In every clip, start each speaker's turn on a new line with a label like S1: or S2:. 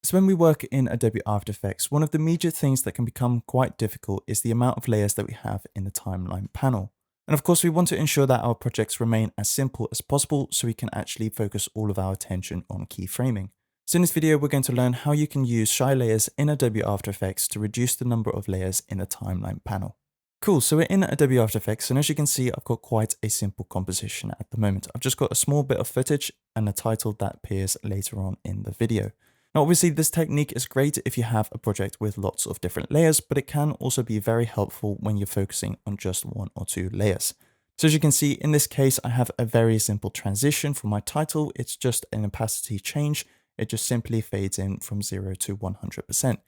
S1: So when we work in Adobe After Effects, one of the major things that can become quite difficult is the amount of layers that we have in the timeline panel. And of course, we want to ensure that our projects remain as simple as possible so we can actually focus all of our attention on keyframing. So in this video, we're going to learn how you can use shy layers in Adobe After Effects to reduce the number of layers in the timeline panel. Cool, so we're in Adobe After Effects, and as you can see, I've got quite a simple composition at the moment. I've just got a small bit of footage and a title that appears later on in the video. Now, obviously, this technique is great if you have a project with lots of different layers, but it can also be very helpful when you're focusing on just one or two layers. So as you can see, in this case, I have a very simple transition for my title. It's just an opacity change. It just simply fades in from 0 to 100%.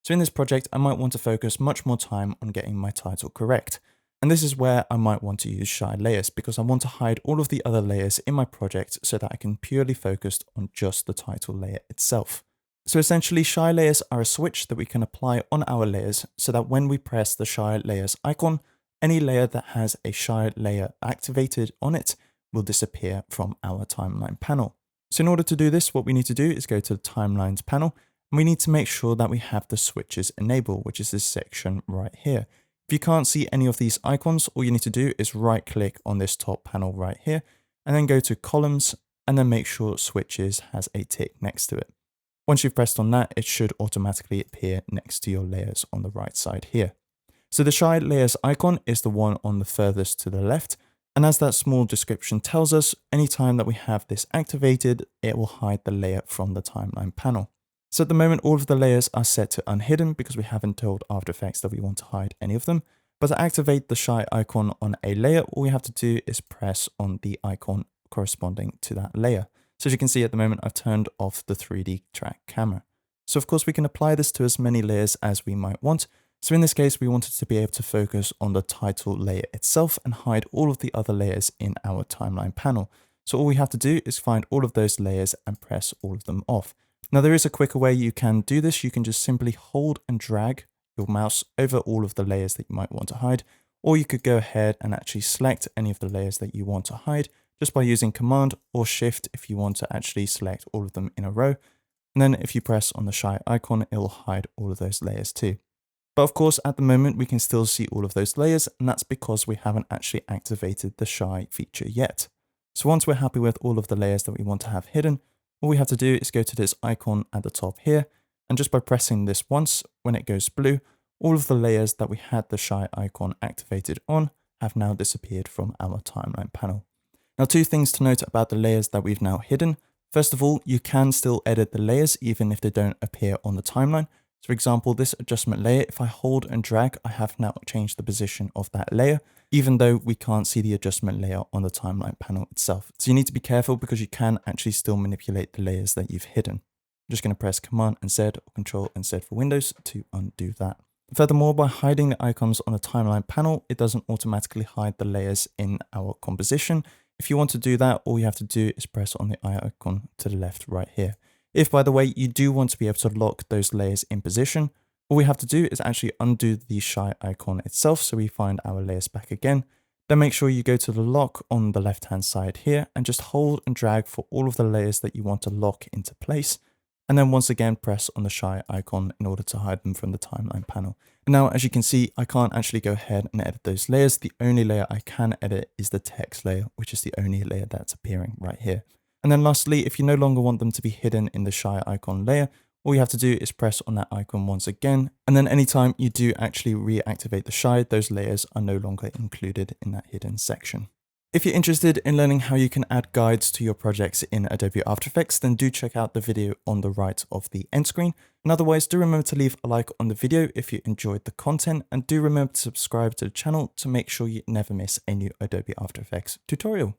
S1: So in this project, I might want to focus much more time on getting my title correct. And this is where I might want to use shy layers because I want to hide all of the other layers in my project so that I can purely focus on just the title layer itself. So essentially, shy layers are a switch that we can apply on our layers so that when we press the shy layers icon, any layer that has a shy layer activated on it will disappear from our timeline panel. So in order to do this, what we need to do is go to the timelines panel, and we need to make sure that we have the switches enabled, which is this section right here. If you can't see any of these icons, all you need to do is right click on this top panel right here, and then go to columns, and then make sure switches has a tick next to it. Once you've pressed on that, it should automatically appear next to your layers on the right side here. So the shy layers icon is the one on the furthest to the left. And as that small description tells us, anytime that we have this activated, it will hide the layer from the timeline panel. So at the moment, all of the layers are set to unhidden because we haven't told After Effects that we want to hide any of them. But to activate the shy icon on a layer, all we have to do is press on the icon corresponding to that layer. So as you can see at the moment, I've turned off the 3D track camera. So of course we can apply this to as many layers as we might want. So in this case, we wanted to be able to focus on the title layer itself and hide all of the other layers in our timeline panel. So all we have to do is find all of those layers and press all of them off. Now there is a quicker way you can do this. You can just simply hold and drag your mouse over all of the layers that you might want to hide, or you could go ahead and actually select any of the layers that you want to hide just by using Command or Shift if you want to actually select all of them in a row. And then if you press on the shy icon, it will hide all of those layers too. But of course, at the moment, we can still see all of those layers, and that's because we haven't actually activated the shy feature yet. So once we're happy with all of the layers that we want to have hidden, all we have to do is go to this icon at the top here, and just by pressing this once, when it goes blue, all of the layers that we had the shy icon activated on have now disappeared from our timeline panel. Now, two things to note about the layers that we've now hidden. First of all, you can still edit the layers even if they don't appear on the timeline. So for example, this adjustment layer, if I hold and drag, I have now changed the position of that layer, even though we can't see the adjustment layer on the timeline panel itself. So you need to be careful because you can actually still manipulate the layers that you've hidden. I'm just going to press Command and Z or Control and Z for Windows to undo that. Furthermore, by hiding the icons on the timeline panel, it doesn't automatically hide the layers in our composition. If you want to do that, all you have to do is press on the eye icon to the left right here. If, by the way, you do want to be able to lock those layers in position, all we have to do is actually undo the shy icon itself so we find our layers back again. Then make sure you go to the lock on the left-hand side here and just hold and drag for all of the layers that you want to lock into place. And then once again, press on the shy icon in order to hide them from the timeline panel. And now, as you can see, I can't actually go ahead and edit those layers. The only layer I can edit is the text layer, which is the only layer that's appearing right here. And then lastly, if you no longer want them to be hidden in the shy icon layer, all you have to do is press on that icon once again. And then anytime you do actually reactivate the shy, those layers are no longer included in that hidden section. If you're interested in learning how you can add guides to your projects in Adobe After Effects, then do check out the video on the right of the end screen. And otherwise, do remember to leave a like on the video if you enjoyed the content, and do remember to subscribe to the channel to make sure you never miss a new Adobe After Effects tutorial.